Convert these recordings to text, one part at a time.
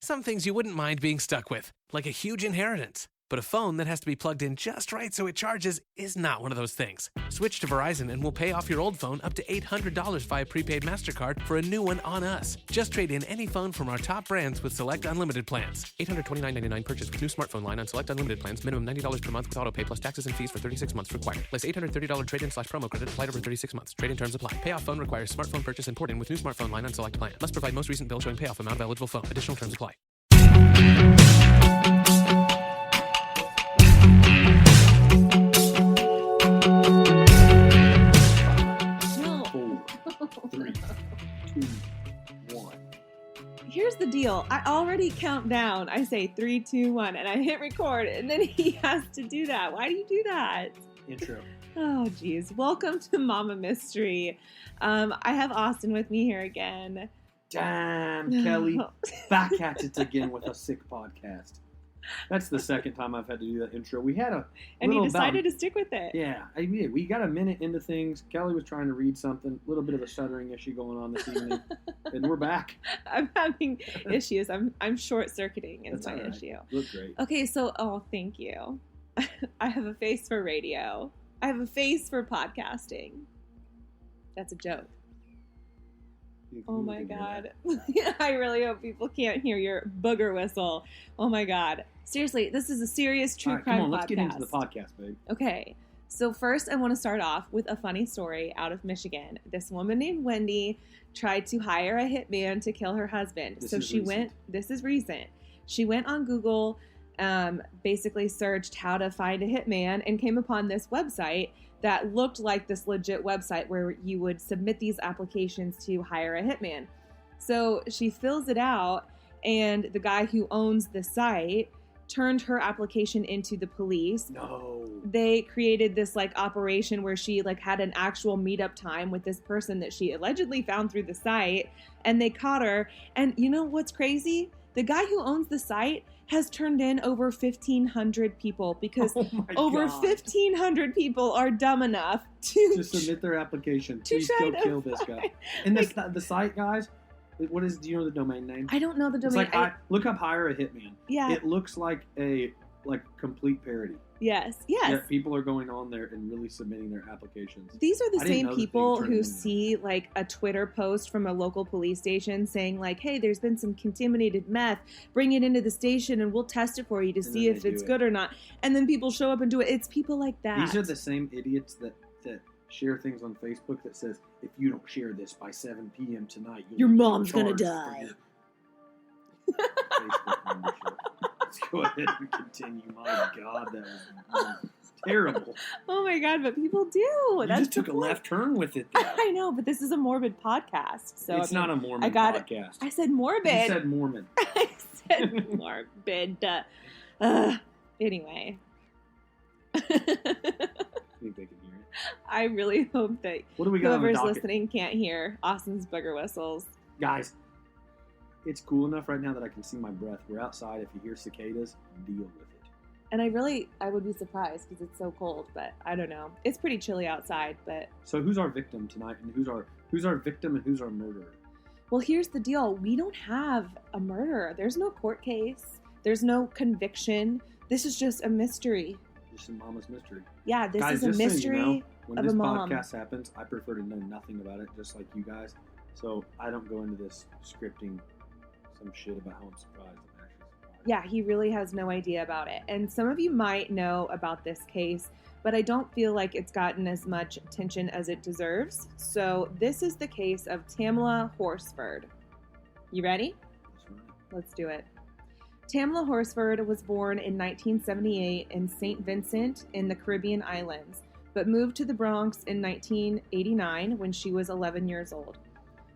Some things you wouldn't mind being stuck with, like a huge inheritance. But a phone that has to be plugged in just right so it charges is not one of those things. Switch to Verizon and we'll pay off your old phone up to $800 via prepaid MasterCard for a new one on us. Just trade in any phone from our top brands with select unlimited plans. $829.99 purchase with new smartphone line on select unlimited plans. Minimum $90 per month with auto pay plus taxes and fees for 36 months required. Less $830 trade-in/promo credit applied over 36 months. Trade-in terms apply. Payoff phone requires smartphone purchase and port-in with new smartphone line on select plan. Must provide most recent bill showing payoff amount of eligible phone. Additional terms apply. Here's the deal. I already count down. I say 3, 2, 1, and I hit record, and then he has to do that. Why do you do that? Intro. Oh, geez. Welcome to Mama Mystery. I have Austin with me here again. Damn, Kelly. Back at it again with a sick podcast. That's the second time I've had to do that intro. We had a and you decided to stick with it. Yeah, I did. We got a minute into things. Kelly was trying to read something. A little bit of a stuttering issue going on this evening. And we're back. I'm having issues. I'm short-circuiting is my issue. Look great. Okay, so, thank you. I have a face for radio. I have a face for podcasting. That's a joke. Oh my God. I really hope people can't hear your booger whistle. Oh my God. Seriously, this is a serious true crime podcast. Come on, let's get into the podcast, babe. Okay. So first I want to start off with a funny story out of Michigan. This woman named Wendy tried to hire a hitman to kill her husband. This is recent. She went on Google, basically searched how to find a hitman and came upon this website that looked like this legit website where you would submit these applications to hire a hitman. So she fills it out, and the guy who owns the site turned her application into the police. No. They created this operation where she had an actual meetup time with this person that she allegedly found through the site, and they caught her. And you know what's crazy? The guy who owns the site has turned in over 1,500 people because over 1,500 people are dumb enough to submit their application. Please go kill this guy. And the site, guys, what is? Do you know the domain name? I don't know the domain. It's look up "hire a hitman." Yeah, it looks like a complete parody. Yes. Yet people are going on there and really submitting their applications. These are the same people who see a Twitter post from a local police station saying hey, there's been some contaminated meth, bring it into the station and we'll test it for you to see if it's good or not. And then people show up and do it. It's people like that. These are the same idiots that share things on Facebook that says, if you don't share this by 7 p.m. tonight, your mom's gonna die. Let's go ahead and continue. My God, that was terrible. Oh my God, but people do. You just took a left turn with it, though. I know, but this is a morbid podcast. So it's not a Mormon podcast. I said morbid. You said Mormon. I said morbid. Anyway. I think they can hear it. I really hope that whoever's listening can't hear Austin's booger whistles. Guys, it's cool enough right now that I can see my breath. We're outside. If you hear cicadas, deal with it. And I would be surprised because it's so cold, but I don't know. It's pretty chilly outside, but... So who's our victim tonight, and who's our victim and who's our murderer? Well, here's the deal. We don't have a murderer. There's no court case. There's no conviction. This is just a mystery. Just a mama's mystery. Yeah, this is a mystery when of a mom. When this podcast happens, I prefer to know nothing about it, just like you guys. So I don't go into this scripting some shit about how I'm surprised. I'm actually surprised. Yeah, he really has no idea about it. And some of you might know about this case, but I don't feel like it's gotten as much attention as it deserves. So this is the case of Tamla Horsford. You ready? Let's do it. Tamla Horsford was born in 1978 in St. Vincent in the Caribbean islands, but moved to the Bronx in 1989 when she was 11 years old.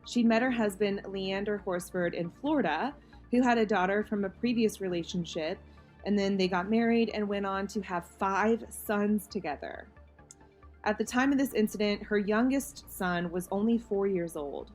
She met her husband, Leander Horsford, in Florida, who had a daughter from a previous relationship, and then they got married and went on to have 5 sons together. At the time of this incident, her youngest son was only 4 years old.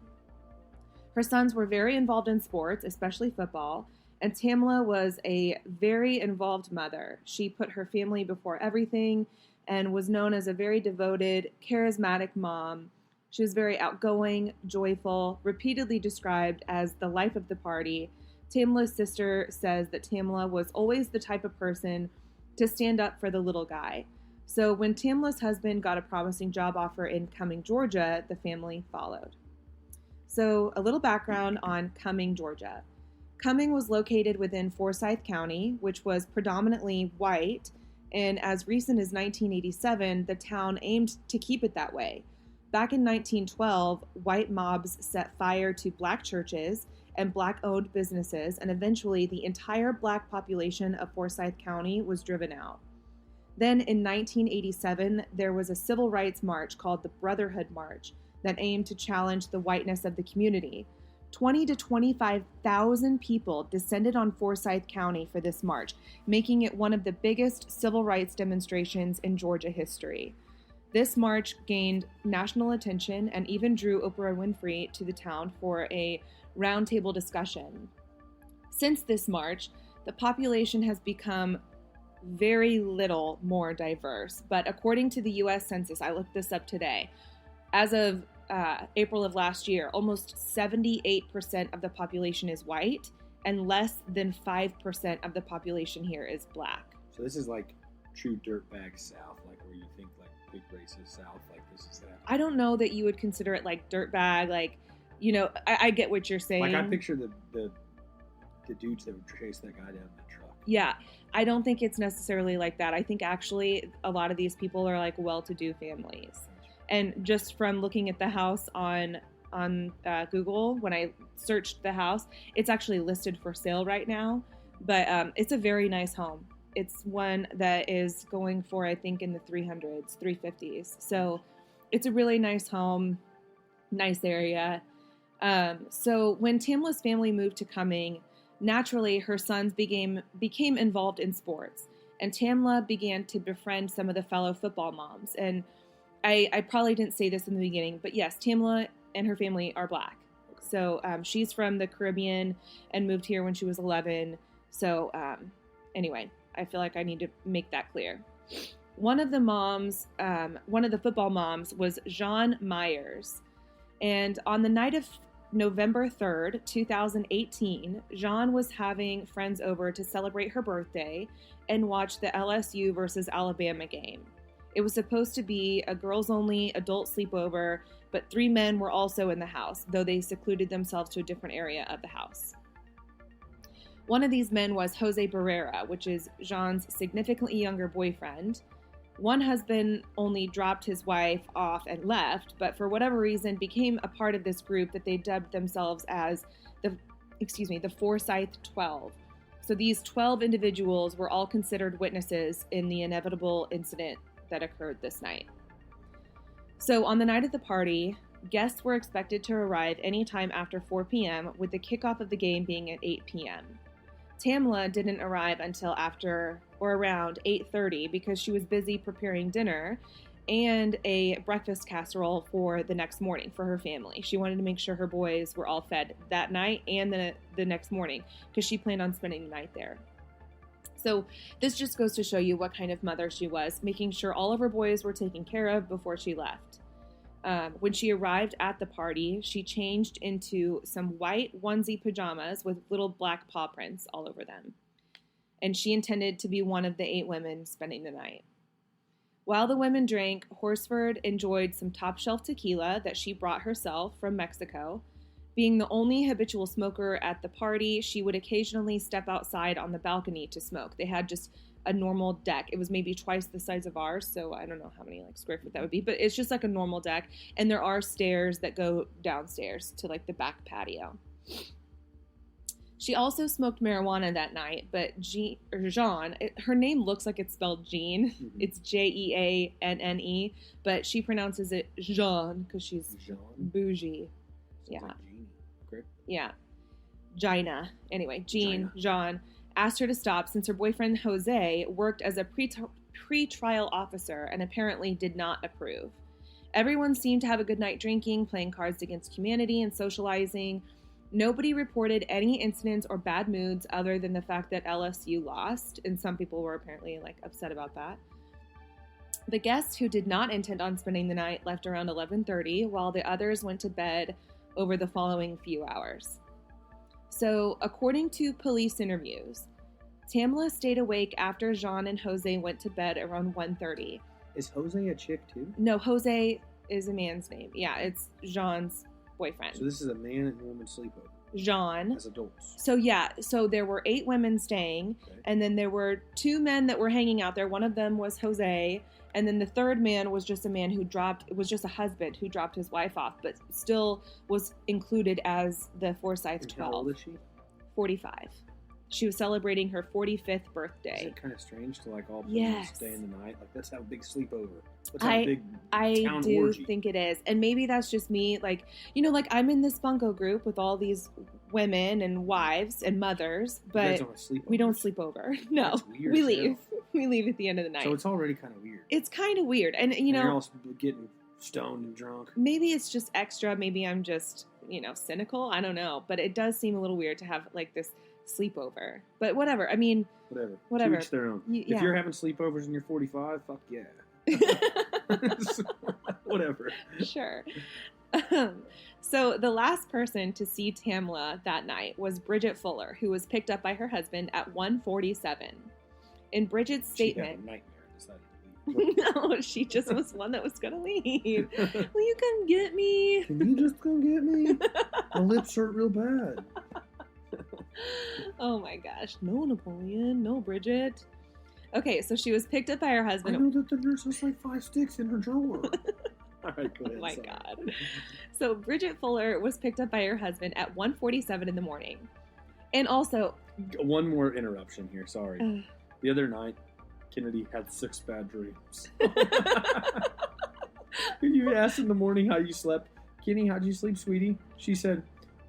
Her sons were very involved in sports, especially football, and Tamla was a very involved mother. She put her family before everything and was known as a very devoted, charismatic mom. She was very outgoing, joyful, repeatedly described as the life of the party, Tamla's sister says that Tamla was always the type of person to stand up for the little guy. So when Tamla's husband got a promising job offer in Cumming, Georgia, the family followed. So a little background on Cumming, Georgia. Cumming was located within Forsyth County, which was predominantly white, and as recent as 1987, the town aimed to keep it that way. Back in 1912, white mobs set fire to black churches and black-owned businesses, and eventually the entire black population of Forsyth County was driven out. Then in 1987, there was a civil rights march called the Brotherhood March that aimed to challenge the whiteness of the community. 20 to 25,000 people descended on Forsyth County for this march, making it one of the biggest civil rights demonstrations in Georgia history. This march gained national attention and even drew Oprah Winfrey to the town for a roundtable discussion. Since this march, the population has become very little more diverse, but according to the U.S. Census, I looked this up today, as of April of last year, almost 78% of the population is white, and less than 5% of the population here is black. So this is like true dirtbag South, like where you think like big racist South, like this is that. I don't know that you would consider it like dirtbag, like, you know, I get what you're saying. Like I picture the dudes that would chase that guy down in the truck. Yeah, I don't think it's necessarily like that. I think actually a lot of these people are like well-to-do families. And just from looking at the house on Google, when I searched the house, it's actually listed for sale right now. But it's a very nice home. It's one that is going for, I think, in the 300s, 350s. So it's a really nice home, nice area. So when Tamla's family moved to Cumming, naturally her sons became involved in sports. And Tamla began to befriend some of the fellow football moms. And I probably didn't say this in the beginning, but yes, Tamla and her family are black. So she's from the Caribbean and moved here when she was 11. So anyway, I feel like I need to make that clear. One of the football moms was Jean Myers. And on the night of November 3rd, 2018, Jean was having friends over to celebrate her birthday and watch the LSU versus Alabama game. It was supposed to be a girls-only adult sleepover, but 3 men were also in the house, though they secluded themselves to a different area of the house. One of these men was Jose Barrera, which is Jean's significantly younger boyfriend. One husband only dropped his wife off and left, but for whatever reason became a part of this group that they dubbed themselves as the Forsyth 12. So these 12 individuals were all considered witnesses in the inevitable incident that occurred this night. So on the night of the party, guests were expected to arrive anytime after 4 p.m., with the kickoff of the game being at 8 p.m. Tamla didn't arrive until after or around 8:30 because she was busy preparing dinner and a breakfast casserole for the next morning for her family. She wanted to make sure her boys were all fed that night and the next morning because she planned on spending the night there. So this just goes to show you what kind of mother she was, making sure all of her boys were taken care of before she left. When she arrived at the party, she changed into some white onesie pajamas with little black paw prints all over them. And she intended to be one of the 8 women spending the night. While the women drank, Horsford enjoyed some top-shelf tequila that she brought herself from Mexico. Being the only habitual smoker at the party, she would occasionally step outside on the balcony to smoke. They had just a normal deck. It was maybe twice the size of ours, so I don't know how many square foot that would be, but it's just like a normal deck, and there are stairs that go downstairs to the back patio. She also smoked marijuana that night, but Jean, her name looks like it's spelled Jean. Mm-hmm. It's Jeanne, but she pronounces it Jean because she's bougie. Yeah. Like Jeannie. Great. Yeah. Gina. Anyway, Jean asked her to stop since her boyfriend Jose worked as a pre-trial officer and apparently did not approve. Everyone seemed to have a good night drinking, playing Cards Against Humanity, and socializing. Nobody reported any incidents or bad moods other than the fact that LSU lost, and some people were apparently upset about that. The guests who did not intend on spending the night left around 11:30, while the others went to bed over the following few hours. So, according to police interviews, Tamla stayed awake after Jean and Jose went to bed around 1:30. Is Jose a chick too? No, Jose is a man's name. Yeah, it's Jean's boyfriend. So this is a man and woman sleepover Jean. as adults. So there were 8 women staying, Okay. and then there were 2 men that were hanging out there. One of them was Jose, and then the third man was just a man it was just a husband who dropped his wife off, but still was included as the Forsyth And 12. how old is she? 45. She was celebrating her 45th Is birthday. it kind of strange to like all Yes. stay in the night? Like let's have a big sleepover. Let's have a big I town do orgy. think it is. And maybe that's just me. Like, like I'm in this bunko group with all these women and wives and mothers, You guys but don't sleep we don't over. sleep over. No, That's weird we as leave. hell. We leave at the end of the night. So it's already kind of weird. It's kind of weird. And, And you're all getting stoned and drunk. maybe it's just extra. Maybe I'm just, cynical. I don't know. But it does seem a little weird to have like this sleepover. But whatever. I mean, Whatever. To each their own. Yeah. If you're having sleepovers and you're 45, fuck yeah. Whatever. Sure. So the last person to see Tamla that night was Bridget Fuller, who was picked up by her husband at 1:47. In Bridget's She had statement, a nightmare and decided to leave. no, she just was one that was going to leave. Will you come get me? Can you just come get me? My lips hurt real bad. Oh my gosh. No, Napoleon. No, Bridget. Okay, so she was picked up by her I husband. know that the nurse has like 5 sticks in her drawer. All right, go ahead. Oh my sorry. God. So Bridget Fuller was picked up by her husband at 1:47 in the morning. And also, One more interruption here. Sorry. Ugh. The other night, Kennedy had 6 bad dreams. You asked in the morning how you slept. Kenny, how'd you sleep, sweetie? She said,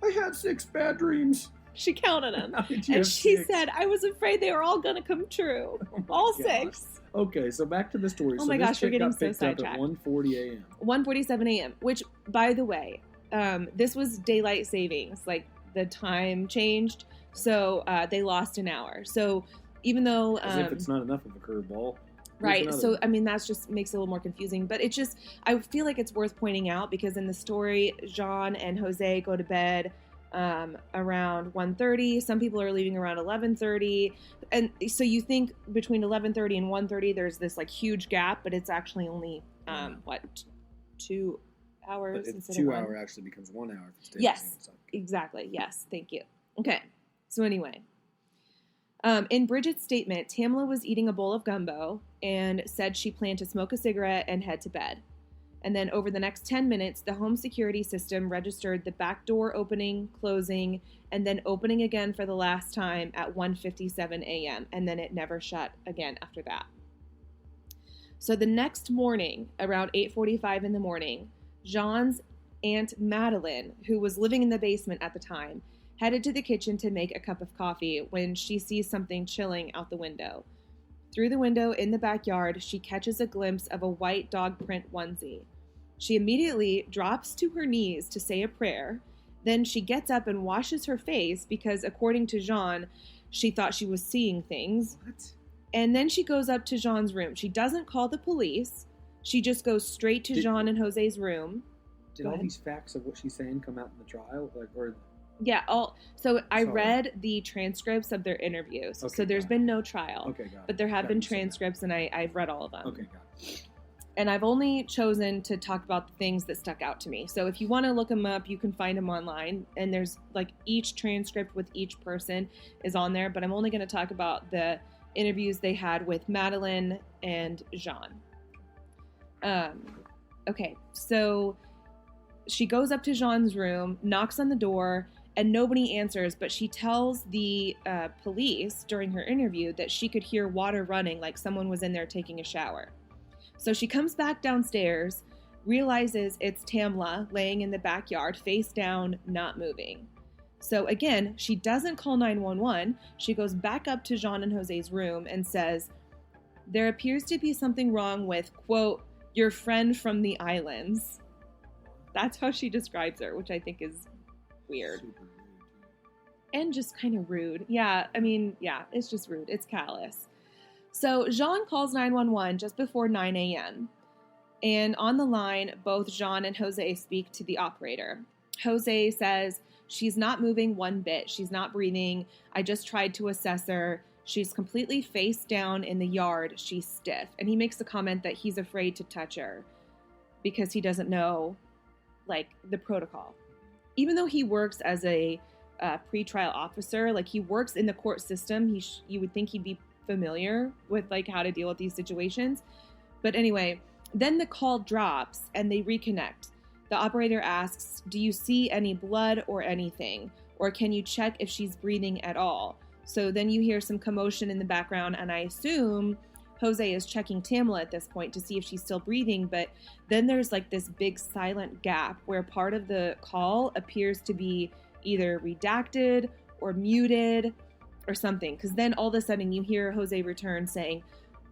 I had 6 bad dreams. she counted them. How did you And have she 6? said, I was afraid they were all going to come true. Oh my All gosh. 6. Okay, so back to the story. Oh so my this gosh, we're chick getting got so picked up at sidetracked. 1:40 a.m. 1:47 a.m., which, by the way, this was daylight savings. Like, the time changed, so they lost an hour. So even though... As if it's not enough of a curveball. Here's Right. another So, one. I mean, that's just makes it a little more confusing. But it just, I feel like it's worth pointing out because in the story, Jean and Jose go to bed around 1:30. Some people are leaving around 11:30. And so you think between 11:30 and 1:30, there's this like huge gap, but it's actually only, 2 hours But it's instead 2 of 1? hour actually becomes 1 hour if it's daily Yes. savings time. Exactly. Yes. Thank you. Okay. So anyway, in Bridget's statement, Tamla was eating a bowl of gumbo and said she planned to smoke a cigarette and head to bed. And then over the next 10 minutes, the home security system registered the back door opening, closing, and then opening again for the last time at 1:57 a.m. And then it never shut again after that. So the next morning, around 8:45 in the morning, Jean's Aunt Madeline, who was living in the basement at the time, headed to the kitchen to make a cup of coffee when she sees something chilling out the window. Through the window in the backyard, she catches a glimpse of a white dog print onesie. She immediately drops to her knees to say a prayer. Then she gets up and washes her face because, according to Jean, she thought she was seeing things. What? And then she goes up to Jean's room. She doesn't call the police. She just goes straight to Jean and Jose's room. Did Go all ahead. these facts of what she's saying come out in the trial? Yeah, so I Sorry. read the transcripts of their interviews. Okay, so there's got it. been no trial. Okay, got it. But there have Got been you said that. transcripts, and I've read all of them. Okay, got it. And I've only chosen to talk about the things that stuck out to me. So if you want to look them up, you can find them online. And there's like each transcript with each person is on there. But I'm only going to talk about the interviews they had with Madeline and Jean. Okay, so she goes up to Jean's room, knocks on the door, and nobody answers, but she tells the police during her interview that she could hear water running, like someone was in there taking a shower. So she comes back downstairs, realizes it's Tamla laying in the backyard, face down, not moving. So again, she doesn't call 911. She goes back up to Jean and Jose's room and says, there appears to be something wrong with, quote, your friend from the islands. That's how she describes her, which I think is weird. Super rude. And just kind of rude. Yeah, I mean, yeah, it's just rude. It's callous. So Jean calls 911 just before 9 a.m. And on the line, both Jean and Jose speak to the operator. Jose says She's not moving one bit. She's not breathing. I just tried to assess her. She's completely face down in the yard. She's stiff. And he makes the comment that he's afraid to touch her because he doesn't know, like, the protocol. Even though he works as a pretrial officer, like, he works in the court system, you would think he'd be familiar with, like, how to deal with these situations. But anyway, then the call drops and they reconnect. The operator asks, do you see any blood or anything? Or can you check if she's breathing at all? So then you hear some commotion in the background, and I assume Jose is checking Tamla at this point to see if she's still breathing, but then there's like this big silent gap where part of the call appears to be either redacted or muted or something, because then all of a sudden you hear Jose return saying,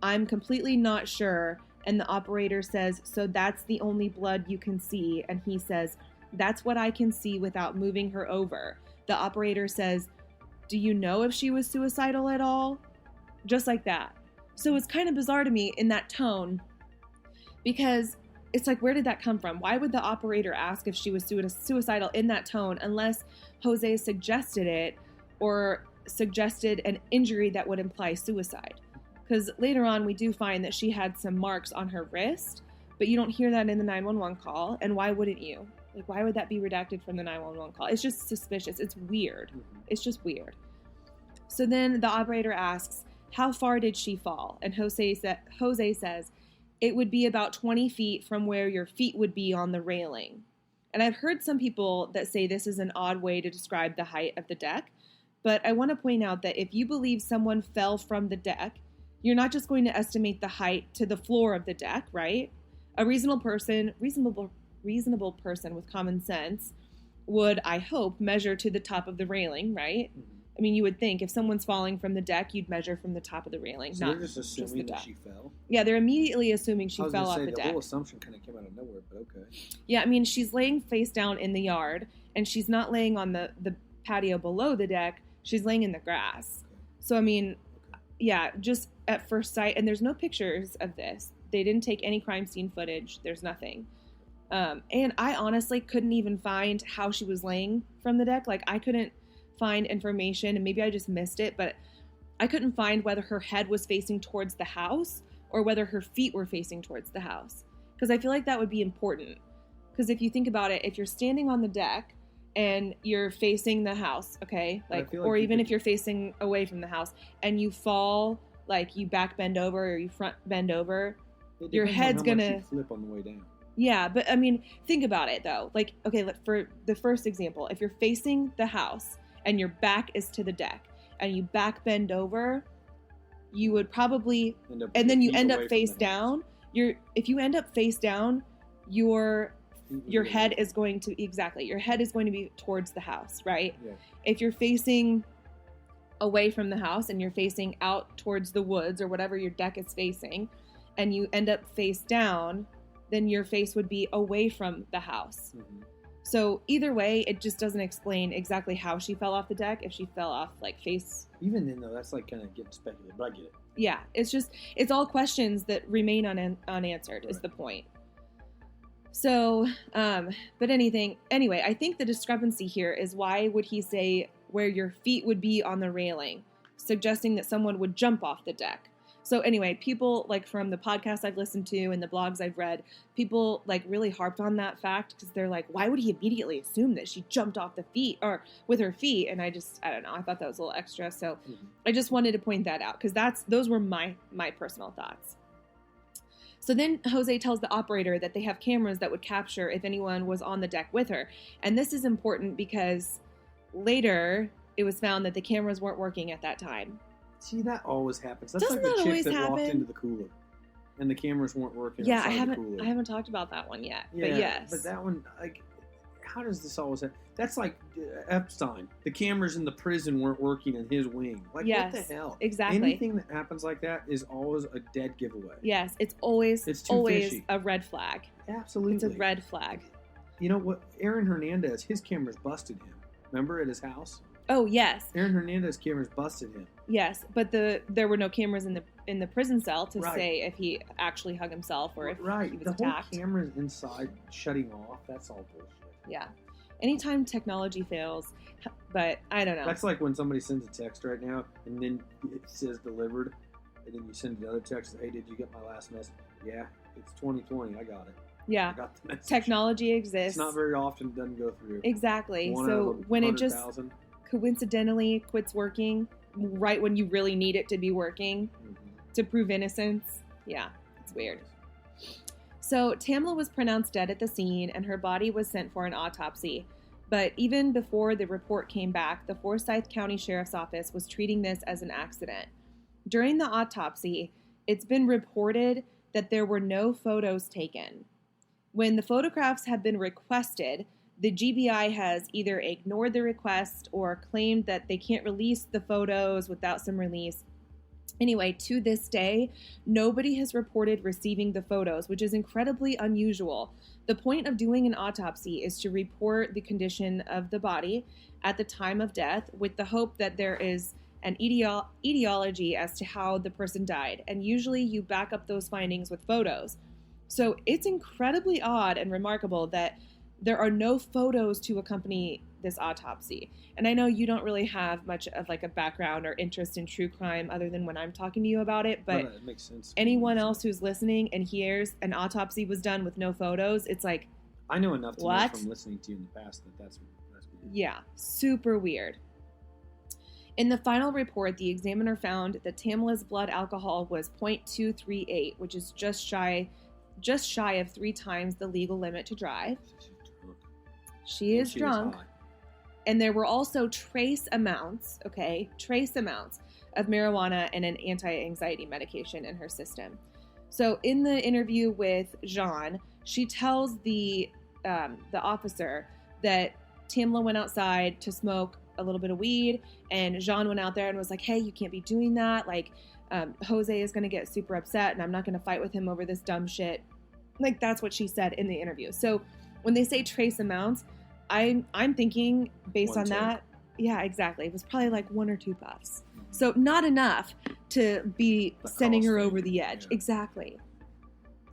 I'm completely not sure, and the operator says, so that's the only blood you can see, and he says, that's what I can see without moving her over. The operator says, do you know if she was suicidal at all? Just like that. So it's kind of bizarre to me in that tone, because it's like, where did that come from? Why would the operator ask if she was suicidal in that tone unless Jose suggested it or suggested an injury that would imply suicide? Because later on, we do find that she had some marks on her wrist, but you don't hear that in the 911 call. And why wouldn't you? Like, why would that be redacted from the 911 call? It's just suspicious. It's weird. It's just weird. So then the operator asks, how far did she fall? And Jose says, it would be about 20 feet from where your feet would be on the railing. And I've heard some people that say this is an odd way to describe the height of the deck. But I want to point out that if you believe someone fell from the deck, you're not just going to estimate the height to the floor of the deck, right? A reasonable person with common sense would, I hope, measure to the top of the railing, right? Mm-hmm. I mean, you would think if someone's falling from the deck, you'd measure from the top of the railing. So not they're just assuming that she fell? Yeah, they're immediately assuming she fell off the deck. The whole assumption kind of came out of nowhere, but okay. Yeah, I mean, she's laying face down in the yard, and she's not laying on the patio below the deck. She's laying in the grass. Okay. So, I mean, yeah, just at first sight, and there's no pictures of this. They didn't take any crime scene footage. There's nothing. And I honestly couldn't even find how she was laying from the deck. Like, I couldn't find information, and maybe I just missed it, but I couldn't find whether her head was facing towards the house or whether her feet were facing towards the house. Because I feel like that would be important. Because if you think about it, if you're standing on the deck and you're facing the house, okay, like or even if you're facing away from the house and you fall, like you back bend over or you front bend over, your head's gonna flip on the way down. Yeah, but I mean, think about it though. Like, okay, for the first example, if you're facing the house and your back is to the deck and you back bend over, you would probably, and then you end up face down. If you end up face down, your head is going to, your head is going to be towards the house, right? Yeah. If you're facing away from the house and you're facing out towards the woods or whatever your deck is facing, and you end up face down, then your face would be away from the house. Mm-hmm. So either way, it just doesn't explain exactly how she fell off the deck, if she fell off like face. Even then though, that's like kind of getting speculative, but I get it. Yeah, it's all questions that remain unanswered, right. Is the point. So, but anyway, I think the discrepancy here is why would he say where your feet would be on the railing, suggesting that someone would jump off the deck. So anyway, people like from the podcasts I've listened to and the blogs I've read, people like really harped on that fact because they're like, why would he immediately assume that she jumped off the feet or with her feet? And I don't know. I thought that was a little extra. So I just wanted to point that out because those were my personal thoughts. So then Jose tells the operator that they have cameras that would capture if anyone was on the deck with her. And this is important because later it was found that the cameras weren't working at that time. See, that always happens. That's like the chick that walked into the cooler and the cameras weren't working. Yeah, I haven't talked about that one yet. Yeah, but yes. But that one, like, how does this always happen? That's like Epstein. The cameras in the prison weren't working in his wing. Like, yes, what the hell? Exactly. Anything that happens like that is always a dead giveaway. Yes, it's always fishy. A red flag. Absolutely. It's a red flag. You know what? Aaron Hernandez, his cameras busted him. Remember at his house? Oh, yes. Aaron Hernandez cameras busted him. Yes, but there were no cameras in the prison cell to say if he actually hung himself or if he was attacked. Whole cameras inside shutting off, that's all bullshit. Yeah. anytime technology fails, but I don't know. That's like when somebody sends a text right now, and then it says delivered, and then you send the other text, hey, did you get my last message? Yeah, it's 2020. I got it. Yeah. I got the message. Technology exists. It's not very often it doesn't go through. Exactly. One So out of when it just 100,000. coincidentally quits working right when you really need it to be working to prove innocence, yeah, it's weird. So Tamla was pronounced dead at the scene, and her body was sent for an autopsy. But even before the report came back, the Forsyth County Sheriff's Office was treating this as an accident. During the autopsy, it's been reported that there were no photos taken. When the photographs have been requested, the GBI has either ignored the request or claimed that they can't release the photos without some release. Anyway, to this day, nobody has reported receiving the photos, which is incredibly unusual. The point of doing an autopsy is to report the condition of the body at the time of death with the hope that there is an etiology as to how the person died, and usually you back up those findings with photos. So it's incredibly odd and remarkable that there are no photos to accompany this autopsy. And I know you don't really have much of like a background or interest in true crime other than when I'm talking to you about it, but No, it makes sense. anyone else who's listening and hears an autopsy was done with no photos, it's like, I know enough to what? know from listening to you in the past that's weird. Yeah, super weird. In the final report, the examiner found that Tamla's blood alcohol was 0.238, which is just shy of 3 times the legal limit to drive. She is drunk. And there were also trace amounts of marijuana and an anti-anxiety medication in her system. So in the interview with Jean, she tells the officer that Tamla went outside to smoke a little bit of weed, and Jean went out there and was like, hey, you can't be doing that. Like, Jose is going to get super upset, and I'm not going to fight with him over this dumb shit. Like, that's what she said in the interview. So when they say trace amounts, I'm thinking based on that, yeah, exactly. It was probably like 1 or 2 puffs. So not enough to be sending her over the edge. Yeah. Exactly.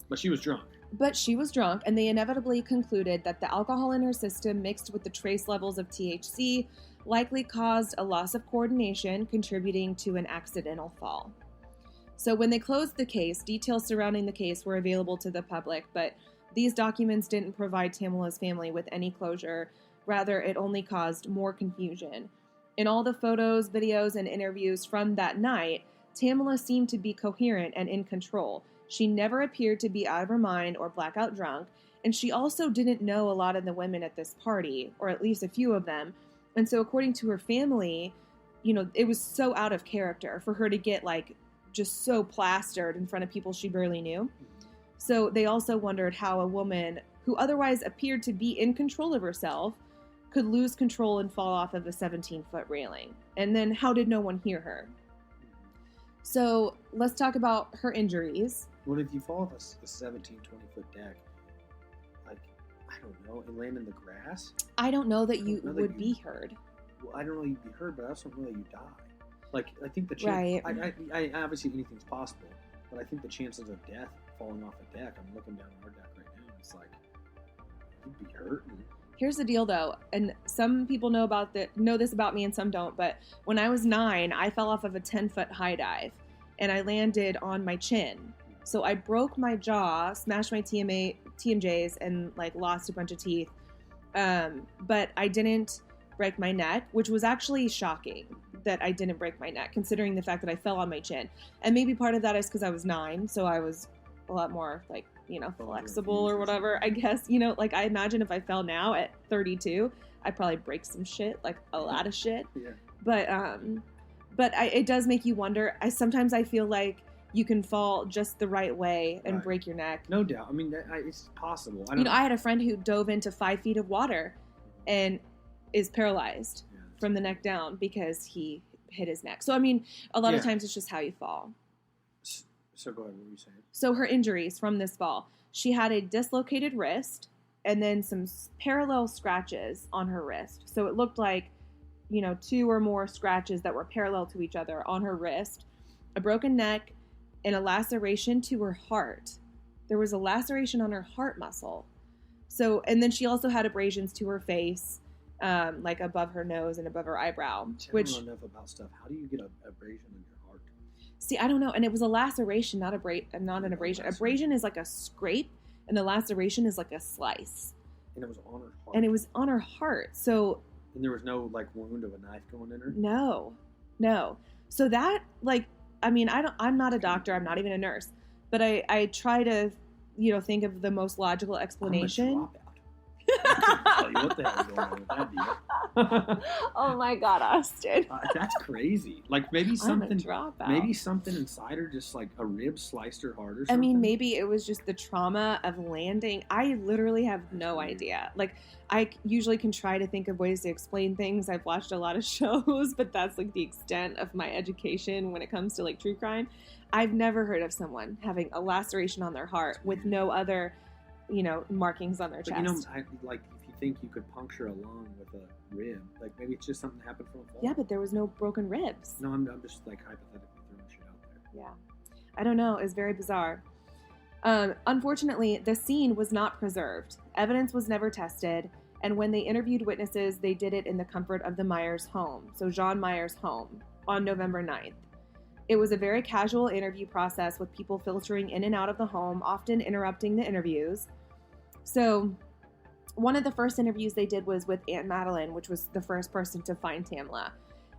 But she was drunk. And they inevitably concluded that the alcohol in her system mixed with the trace levels of THC likely caused a loss of coordination, contributing to an accidental fall. So when they closed the case, details surrounding the case were available to the public, but these documents didn't provide Tamla's family with any closure. Rather, it only caused more confusion. In all the photos, videos, and interviews from that night, Tamla seemed to be coherent and in control. She never appeared to be out of her mind or blackout drunk, and she also didn't know a lot of the women at this party, or at least a few of them. And so according to her family, it was so out of character for her to get just so plastered in front of people she barely knew. So they also wondered how a woman who otherwise appeared to be in control of herself could lose control and fall off of a 17-foot railing. And then how did no one hear her? So let's talk about her injuries. What if you fall off a 17, 20-foot deck? I don't know, and land in the grass? I don't know that you would be heard. Well, I don't know you'd be heard, but I also don't know that you die. I think the chance... Right. I obviously anything's possible, but I think the chances of death falling off a deck, I'm looking down our deck right now, it's like, you'd be hurt. Here's the deal, though, and some people know this about me and some don't, but when I was 9, I fell off of a 10-foot high dive, and I landed on my chin. So I broke my jaw, smashed my TMJs, and lost a bunch of teeth. But I didn't break my neck, which was actually shocking that I didn't break my neck, considering the fact that I fell on my chin. And maybe part of that is because I was 9, so I was a lot more flexible or whatever, I guess. I imagine if I fell now at 32, I'd probably break some shit, a lot of shit. Yeah. But it does make you wonder. Sometimes I feel like you can fall just the right way and break your neck. No doubt. I mean, it's possible. I had a friend who dove into 5 feet of water and is paralyzed from the neck down because he hit his neck. So, I mean, a lot of times it's just how you fall. So go ahead, what were you saying? So her injuries from this fall. She had a dislocated wrist and then some parallel scratches on her wrist. So it looked like, 2 or more scratches that were parallel to each other on her wrist, a broken neck, and a laceration to her heart. There was a laceration on her heart muscle. So, and then she also had abrasions to her face, like above her nose and above her eyebrow. I don't know enough about stuff. How do you get an abrasion in your heart? See, I don't know. And it was a laceration, not an abrasion. Abrasion is like a scrape, and a laceration is like a slice. And it was on her heart. And it was on her heart. So. And there was no like wound of a knife going in her? No. So that, like, I mean, I'm not a doctor. I'm not even a nurse. But I try to, think of the most logical explanation. I'm a dropout. I couldn't tell you what the hell is going on with that deal. Oh my God, Austin. That's crazy. Like maybe something inside her, just like a rib sliced her heart or something. I mean, maybe it was just the trauma of landing. I literally have no idea. Like, I usually can try to think of ways to explain things. I've watched a lot of shows, but that's like the extent of my education when it comes to like true crime. I've never heard of someone having a laceration on their heart with no other, markings on their chest. Like if you think you could puncture a lung with a rib, like maybe it's just something that happened from a fall. Yeah, but there was no broken ribs. No, I'm just like hypothetically throwing shit out there. Yeah. I don't know. It's very bizarre. Unfortunately, the scene was not preserved. Evidence was never tested. And when they interviewed witnesses, they did it in the comfort of the Myers home. So John Myers' home on November 9th. It was a very casual interview process with people filtering in and out of the home, often interrupting the interviews. So one of the first interviews they did was with Aunt Madeline, which was the first person to find Tamla.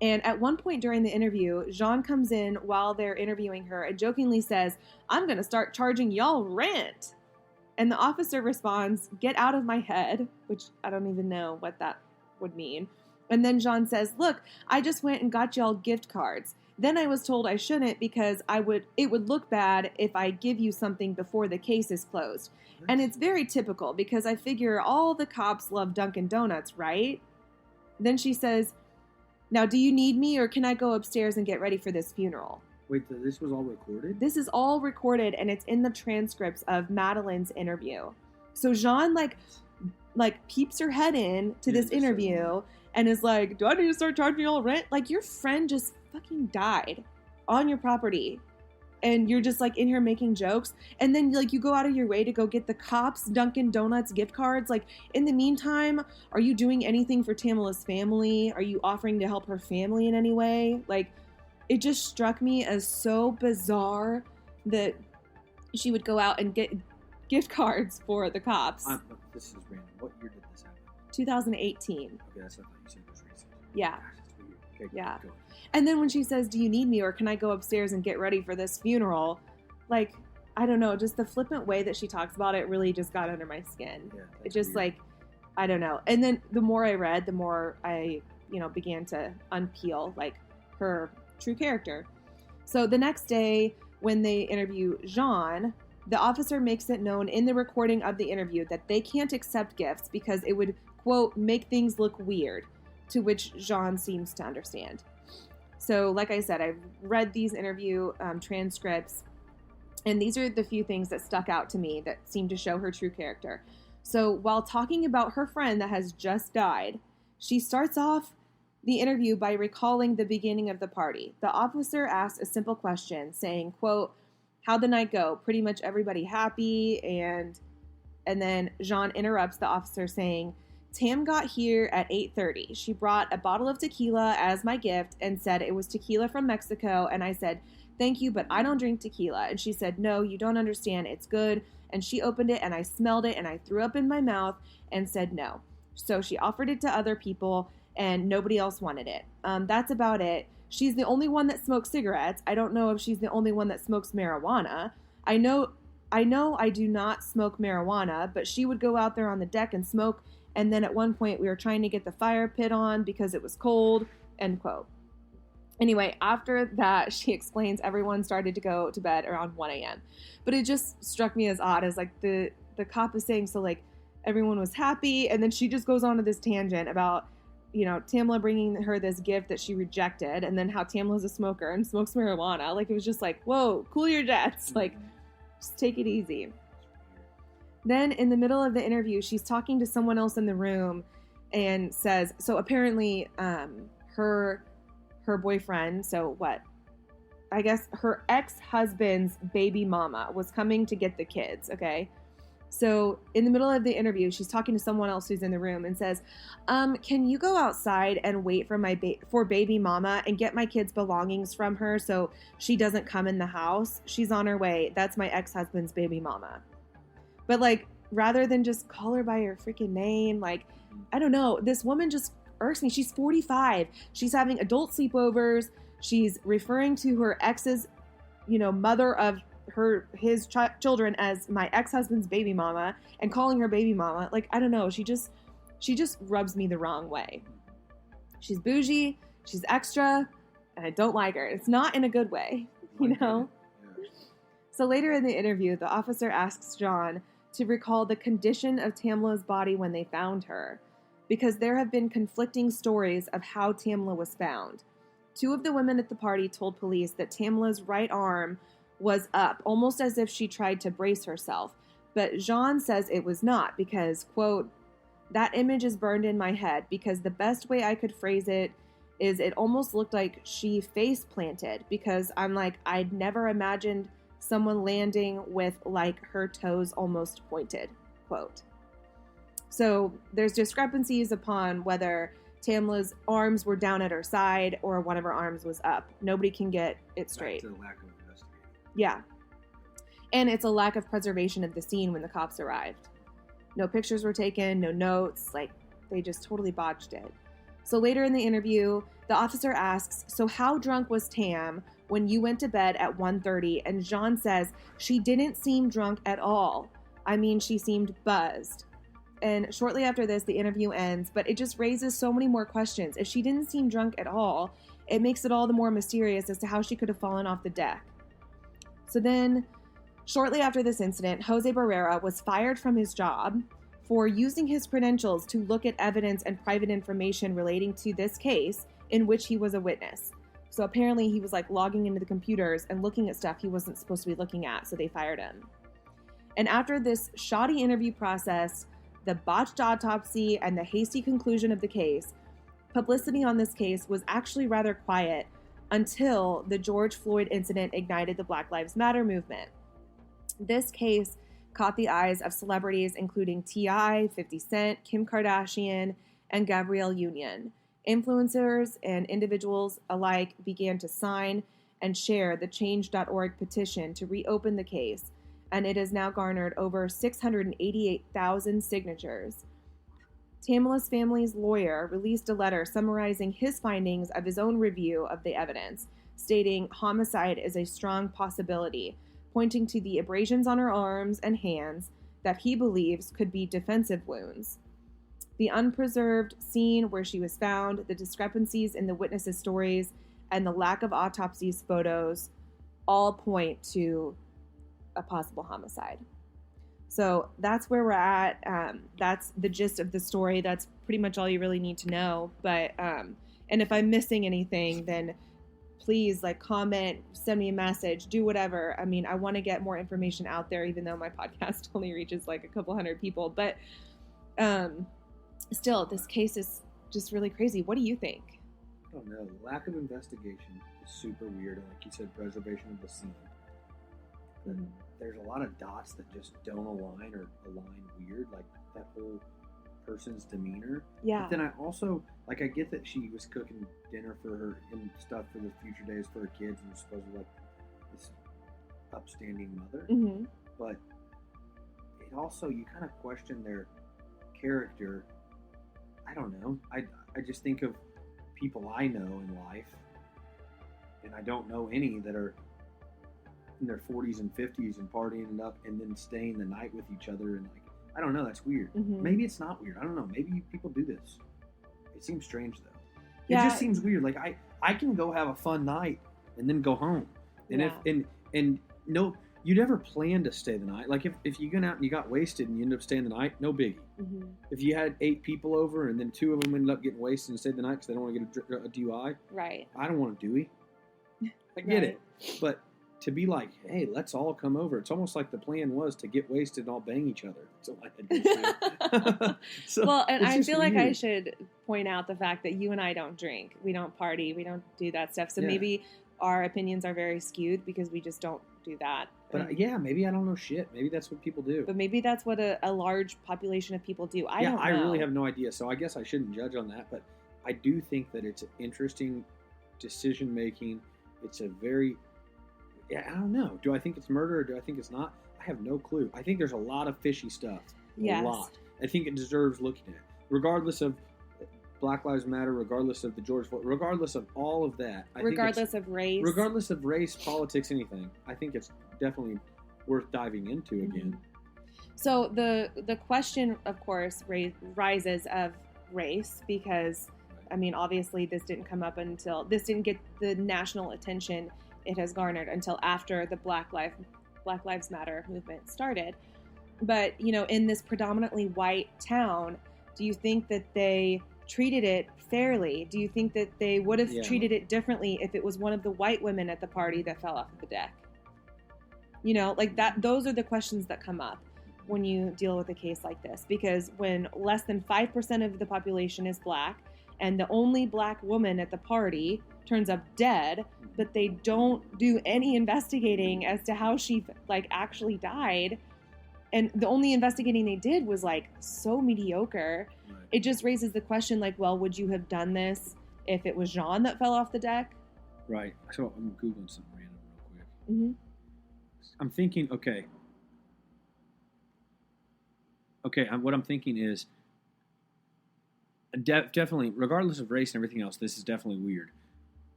And at one point during the interview, Jean comes in while they're interviewing her and jokingly says, "I'm going to start charging y'all rent." And the officer responds, "Get out of my head," which I don't even know what that would mean. And then Jean says, "Look, I just went and got y'all gift cards. Then I was told I shouldn't because it would look bad if I give you something before the case is closed." And it's very typical because I figure all the cops love Dunkin' Donuts, right? Then she says, "Now, do you need me or can I go upstairs and get ready for this funeral?" Wait, this was all recorded? This is all recorded and it's in the transcripts of Madeline's interview. So Jean like peeps her head in to this interview and is like, "Do I need to start charging y'all rent?" Like, your friend just fucking died on your property and you're just like in here making jokes, and then like you go out of your way to go get the cops Dunkin' Donuts gift cards. Like, in the meantime, are you doing anything for Tamla's family? Are you offering to help her family in any way? Like, it just struck me as so bizarre that she would go out and get gift cards for the cops. This is random. What year did this happen? 2018. Okay, that's not like you said it was recent. Yeah. Gosh, that's weird. Okay, Yeah. go. And then when she says, "Do you need me or can I go upstairs and get ready for this funeral?" Like, I don't know, just the flippant way that she talks about it really just got under my skin. Yeah, it just weird. like, I don't know. And then the more I read, the more I, began to unpeel like her true character. So the next day when they interview Jean, the officer makes it known in the recording of the interview that they can't accept gifts because it would, quote, "make things look weird," to which Jean seems to understand. So, like I said, I've read these interview transcripts, and these are the few things that stuck out to me that seem to show her true character. So, while talking about her friend that has just died, she starts off the interview by recalling the beginning of the party. The officer asks a simple question, saying, quote, "How'd the night go? Pretty much everybody happy?" And then Jean interrupts the officer saying, "Tam got here at 8:30. She brought a bottle of tequila as my gift and said it was tequila from Mexico. And I said, 'Thank you, but I don't drink tequila.' And she said, 'No, you don't understand. It's good.' And she opened it and I smelled it and I threw up in my mouth and said no. So she offered it to other people and nobody else wanted it. That's about it. She's the only one that smokes cigarettes. I don't know if she's the only one that smokes marijuana. I know I do not smoke marijuana, but she would go out there on the deck and smoke. And then at one point we were trying to get the fire pit on because it was cold," end quote. Anyway, after that, she explains everyone started to go to bed around 1 a.m. But it just struck me as odd as like the cop is saying, so like everyone was happy. And then she just goes on to this tangent about, Tamla bringing her this gift that she rejected. And then how Tamla's a smoker and smokes marijuana. Like, it was just like, whoa, cool your jets. Like, just take it easy. Then in the middle of the interview, she's talking to someone else in the room and says, so apparently her boyfriend, so what? I guess her ex-husband's baby mama was coming to get the kids, okay? So in the middle of the interview, she's talking to someone else who's in the room and says, can you go outside and wait for for baby mama and get my kid's belongings from her so she doesn't come in the house? She's on her way. That's my ex-husband's baby mama. But like, rather than just call her by her freaking name, like, I don't know, this woman just irks me. She's 45. She's having adult sleepovers. She's referring to her ex's, mother of his children as my ex-husband's baby mama and calling her baby mama. Like, I don't know. She just rubs me the wrong way. She's bougie. She's extra. And I don't like her. It's not in a good way, Yeah. So later in the interview, the officer asks John to recall the condition of Tamla's body when they found her, because there have been conflicting stories of how Tamla was found. 2 of the women at the party told police that Tamla's right arm was up, almost as if she tried to brace herself. But Jean says it was not because, quote, that image is burned in my head because the best way I could phrase it is it almost looked like she face planted, because I'm like, I'd never imagined someone landing with like her toes almost pointed, quote. So there's discrepancies upon whether Tamla's arms were down at her side or one of her arms was up. Nobody can get it straight. Back to the lack of investigation. Yeah. And it's a lack of preservation of the scene when the cops arrived. No pictures were taken, no notes, like they just totally botched it. So later in the interview, the officer asks, so how drunk was Tam when you went to bed at 1:30? And Jean says, she didn't seem drunk at all. I mean, she seemed buzzed. And shortly after this, the interview ends, but it just raises so many more questions. If she didn't seem drunk at all, it makes it all the more mysterious as to how she could have fallen off the deck. So then, shortly after this incident, Jose Barrera was fired from his job for using his credentials to look at evidence and private information relating to this case in which he was a witness. So apparently he was like logging into the computers and looking at stuff he wasn't supposed to be looking at, so they fired him. And after this shoddy interview process, the botched autopsy, and the hasty conclusion of the case, publicity on this case was actually rather quiet until the George Floyd incident ignited the Black Lives Matter movement. This case caught the eyes of celebrities including T.I., 50 Cent, Kim Kardashian, and Gabrielle Union. Influencers and individuals alike began to sign and share the Change.org petition to reopen the case, and it has now garnered over 688,000 signatures. Tamla's family's lawyer released a letter summarizing his findings of his own review of the evidence, stating homicide is a strong possibility, pointing to the abrasions on her arms and hands that he believes could be defensive wounds. The unpreserved scene where she was found, the discrepancies in the witnesses' stories, and the lack of autopsies photos all point to a possible homicide. So that's where we're at. That's the gist of the story. That's pretty much all you really need to know. But and if I'm missing anything, then please comment, send me a message, do whatever. I mean, I want to get more information out there, even though my podcast only reaches like a couple hundred people. But still, this case is just really crazy. What do you think? I don't know. The lack of investigation is super weird. Like you said, preservation of the scene. Mm-hmm. There's a lot of dots that just don't align or align weird, like that whole person's demeanor. Yeah. But then I also, I get that she was cooking dinner for her and stuff for the future days for her kids and was supposedly this upstanding mother. Mm-hmm. But it also, you kind of question their character. I don't know. I just think of people I know in life, and I don't know any that are in their 40s and 50s and partying it up and then staying the night with each other, and I don't know, that's weird. Mm-hmm. Maybe it's not weird. I don't know. Maybe people do this. It seems strange though. Yeah. It just seems weird. I can go have a fun night and then go home. And if no, you never plan to stay the night. If you went out and you got wasted and you end up staying the night, no biggie. Mm-hmm. If you had 8 people over and then 2 of them ended up getting wasted and stayed the night because they don't want to get a DUI, right? I don't want a Dewey. I get it, but to be like, hey, let's all come over. It's almost like the plan was to get wasted and all bang each other. So well, and I feel like I should point out the fact that you and I don't drink. We don't party. We don't do that stuff. So maybe our opinions are very skewed because we just don't do that. But maybe I don't know shit. Maybe that's what people do. But maybe that's what a large population of people do. I don't know. I really have no idea. So I guess I shouldn't judge on that. But I do think that it's interesting decision making. It's a very, I don't know. Do I think it's murder or do I think it's not? I have no clue. I think there's a lot of fishy stuff. Yes. A lot. I think it deserves looking at. Regardless of Black Lives Matter, regardless of the George Floyd, regardless of all of that. Regardless of race. Regardless of race, politics, anything. I think it's definitely worth diving into again. So the question, of course, rises of race because, I mean, obviously this didn't get the national attention it has garnered until after the Black Lives Matter movement started. But, in this predominantly white town, do you think that they treated it fairly? Do you think that they would have treated it differently if it was one of the white women at the party that fell off of the deck? Like that, those are the questions that come up when you deal with a case like this, because when less than 5% of the population is black and the only black woman at the party turns up dead, but they don't do any investigating as to how she actually died, and the only investigating they did was so mediocre. Right. It just raises the question, would you have done this if it was Jean that fell off the deck? Right. So I'm Googling something random real quick. Mm-hmm. I'm thinking, what I'm thinking is definitely, regardless of race and everything else, this is definitely weird.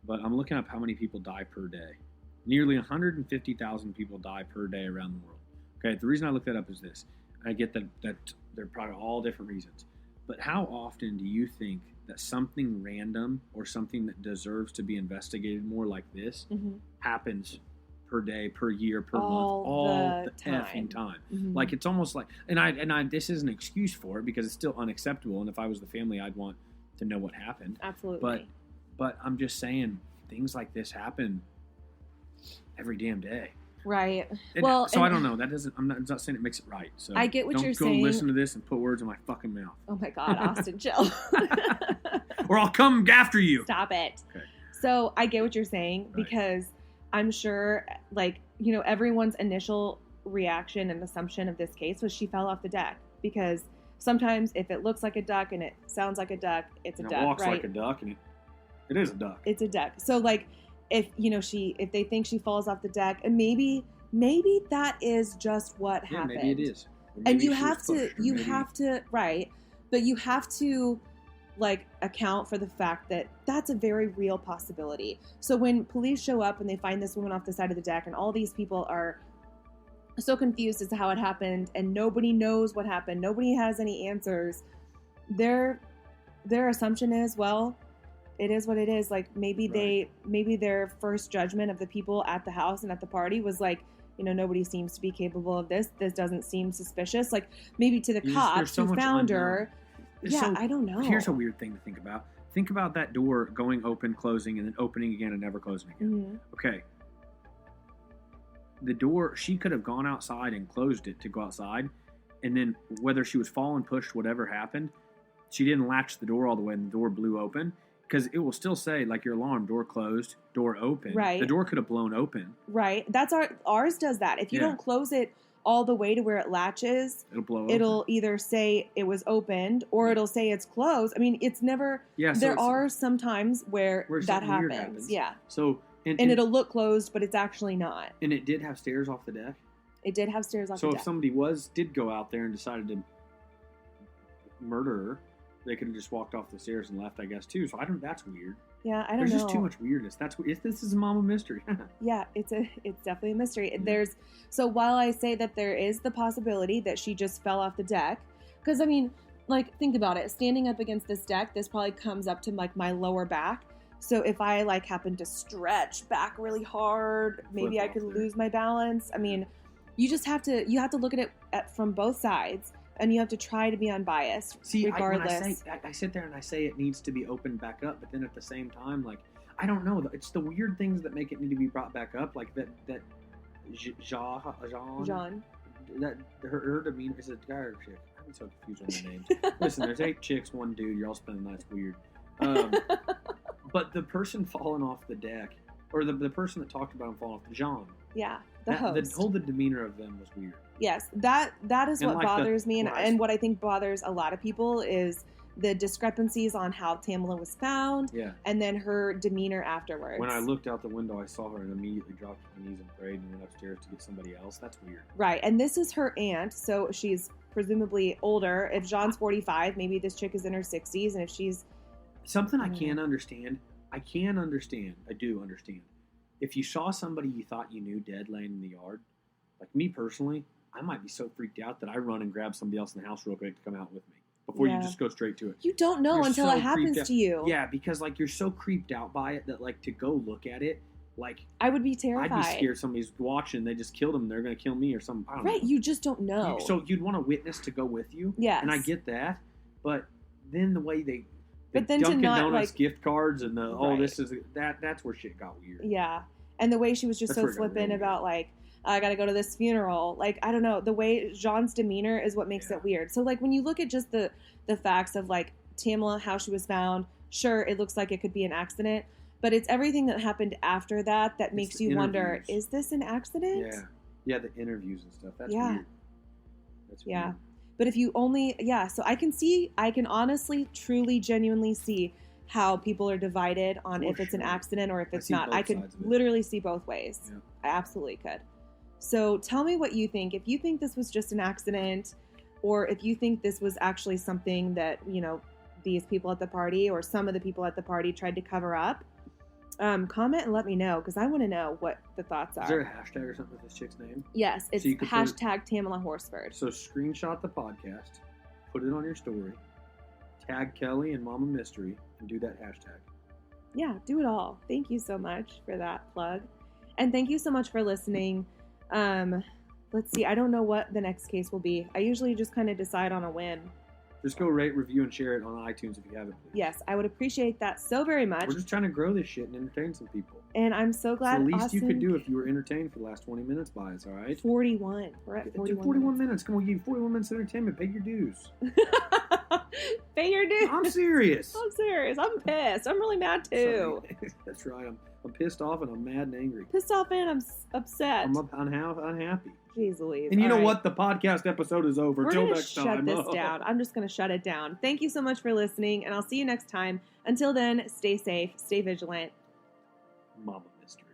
But I'm looking up how many people die per day. Nearly 150,000 people die per day around the world. Okay, the reason I looked that up is this. I get that they're probably all different reasons. But how often do you think that something random or something that deserves to be investigated more like this happens per day, per year, per month, all the effing time? Mm-hmm. It's almost like, and I this is an excuse for it because it's still unacceptable. And if I was the family, I'd want to know what happened. Absolutely. But I'm just saying things like this happen every damn day. Right. So I don't know. I'm not saying it makes it right. So I get what you're saying. Don't go listen to this and put words in my fucking mouth. Oh my God, Austin, chill. Or I'll come after you. Stop it. Okay. So I get what you're saying because I'm sure, everyone's initial reaction and assumption of this case was she fell off the deck, because sometimes if it looks like a duck and it sounds like a duck, it's a duck, right? It walks like a duck and it is a duck. It's a duck. So if they think she falls off the deck, and maybe that is just what happened. Maybe it is. And you have to, but you have to account for the fact that that's a very real possibility. So when police show up and they find this woman off the side of the deck and all these people are so confused as to how it happened and nobody knows what happened, nobody has any answers, their assumption is, well, it is what it is. Maybe their first judgment of the people at the house and at the party was nobody seems to be capable of this. This doesn't seem suspicious. Maybe to the cops who found her. I don't know. Here's a weird thing to think about. Think about that door going open, closing, and then opening again and never closing again. Mm-hmm. Okay. The door, she could have gone outside and closed it to go outside. And then whether she was falling, pushed, whatever happened, she didn't latch the door all the way and the door blew open. Because it will still say, your alarm, door closed, door open. Right. The door could have blown open. Right. That's ours does that. If you don't close it all the way to where it latches, it'll blow open. It'll either say it was opened or it'll say it's closed. I mean, it's never. Yeah. There are some times where that happens. Yeah. So and it'll look closed, but it's actually not. And it did have stairs off the deck. It did have stairs off the deck. So if somebody did go out there and decided to murder her, they could have just walked off the stairs and left, I guess, too. So that's weird. Yeah, I don't know. There's just too much weirdness. This is a mama mystery. Yeah, it's definitely a mystery. Yeah. So while I say that there is the possibility that she just fell off the deck, because I mean, think about it. Standing up against this deck, this probably comes up to my lower back. So if I happen to stretch back really hard, maybe I could lose my balance. I mean, you have to look at it from both sides. And you have to try to be unbiased, regardless. I sit there and I say it needs to be opened back up, but then at the same time, I don't know. It's the weird things that make it need to be brought back up, that Jean. That her demeanor is a guy or chick. I'm so confused on their names. Listen, there's 8 chicks, 1 dude. You're all spending the night. It's weird. But the person falling off the deck, or the person that talked about him falling off, John. Yeah, the host. The demeanor of them was weird. Yes, that is what bothers me, and what I think bothers a lot of people is the discrepancies on how Tamla was found, and then her demeanor afterwards. When I looked out the window, I saw her and immediately dropped to her knees and prayed and went upstairs to get somebody else. That's weird. Right, and this is her aunt, so she's presumably older. If Jean's 45, maybe this chick is in her 60s, and if she's... Something I can understand. I do understand. If you saw somebody you thought you knew dead laying in the yard, like me personally, I might be so freaked out that I run and grab somebody else in the house real quick to come out with me. Before you just go straight to it. You don't know until it happens to you. Yeah, because like you're so creeped out by it that like to go look at it, like I would be terrified. I'd be scared somebody's watching, they just killed him, they're going to kill me or something. I don't know. You just don't know. So you'd want a witness to go with you. Yes. And I get that, but then the way they then Dunkin' to not, Donuts like, gift cards and this is that's where shit got weird. Yeah. And the way she was just so flippant about like, I got to go to this funeral. Like, I don't know. The way Jean's demeanor is what makes it weird. So, like, when you look at just the facts of, like, Tamla, how she was found, sure, it looks like it could be an accident. But it's everything that happened after that makes you wonder, is this an accident? Yeah. Yeah, the interviews and stuff. That's weird. That's weird. Yeah. But if you only... Yeah, so I can honestly, truly, genuinely see how people are divided on if it's an accident or if it's not. I could literally see both ways. Yeah. I absolutely could. So tell me what you think. If you think this was just an accident, or if you think this was actually something that, these people at the party or some of the people at the party tried to cover up, comment and let me know, because I want to know what the thoughts are. Is there a hashtag or something with this chick's name? Yes, it's hashtag Tamla Horsford. So screenshot the podcast, put it on your story, tag Kelly and Mama Mystery, and do that hashtag. Yeah, do it all. Thank you so much for that plug. And thank you so much for listening. Let's see. I don't know what the next case will be. I usually just kind of decide on a whim. Just go rate, review, and share it on iTunes if you haven't. Please. Yes, I would appreciate that so very much. We're just trying to grow this shit and entertain some people. And I'm so glad. It's the least you could do if you were entertained for the last 20 minutes by us, all right? 41. We're at 41 minutes. Come on, give you 41 minutes of entertainment. Pay your dues. Pay your dues. I'm serious. I'm serious. I'm pissed. I'm really mad too. That's right. I'm pissed off and I'm mad and angry. Pissed off and I'm upset. I'm unhappy. Jeez Louise. And you know what? The podcast episode is over. Till next time. Shut this down. I'm just going to shut it down. Thank you so much for listening, and I'll see you next time. Until then, stay safe, stay vigilant. Mama Mystery.